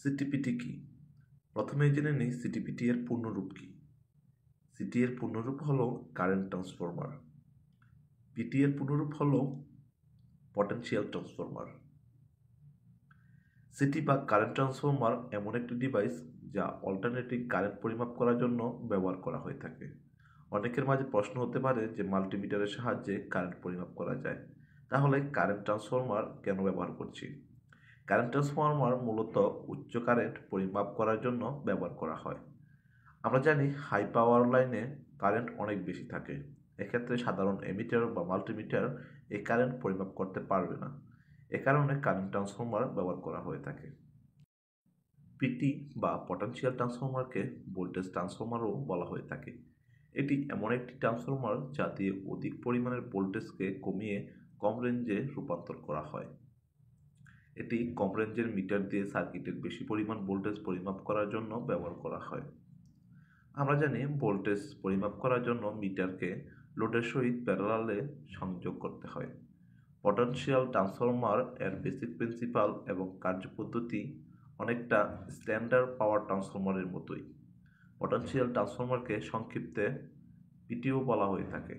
সিটিপিটি কি? প্রথমেই জেনে নিই সিটিপিটি এর পূর্ণরূপ কি। সিটি এর পূর্ণরূপ হলো কারেন্ট ট্রান্সফরমার। পিটি এর পূর্ণরূপ হলো পটেনশিয়াল ট্রান্সফরমার। সিটি বা কারেন্ট ট্রান্সফরমার এমন একটি ডিভাইস যা অল্টারনেটিং কারেন্ট পরিমাপ করার জন্য ব্যবহার করা হয়ে থাকে। অনেকের মাঝে প্রশ্ন হতে পারে যে মাল্টিমিটারের সাহায্যে কারেন্ট পরিমাপ করা যায়, তাহলে কারেন্ট ট্রান্সফরমার কেন ব্যবহার করছি? কারেন্ট ট্রান্সফরমার মূলত উচ্চ কারেন্ট পরিমাপ করার জন্য ব্যবহার করা হয়। আমরা জানি হাই পাওয়ার লাইনে কারেন্ট অনেক বেশি থাকে। এক্ষেত্রে সাধারণ এমিটার বা মাল্টিমিটার এই কারেন্ট পরিমাপ করতে পারবে না। এ কারণে কারেন্ট ট্রান্সফরমার ব্যবহার করা হয়ে থাকে। পিটি বা পটেনশিয়াল ট্রান্সফরমারকে ভোল্টেজ ট্রান্সফরমারও বলা হয়ে থাকে। এটি এমন একটি ট্রান্সফরমার যা দিয়ে অধিক পরিমাণের ভোল্টেজকে কমিয়ে কম রেঞ্জে রূপান্তর করা হয়। এটি কম রেঞ্জের মিটার দিয়ে সার্কিটের বেশি পরিমাণ ভোল্টেজ পরিমাপ করার জন্য ব্যবহার করা হয়। আমরা জানি ভোল্টেজ পরিমাপ করার জন্য মিটারকে লোডের সহিত প্যারালালে সংযোগ করতে হয়। পটেনশিয়াল ট্রান্সফরমার এর বেসিক প্রিন্সিপাল এবং কার্যপদ্ধতি অনেকটা স্ট্যান্ডার্ড পাওয়ার ট্রান্সফরমারের মতোই। পটেনশিয়াল ট্রান্সফরমারকে সংক্ষিপ্তে পিটিও বলা হয়ে থাকে।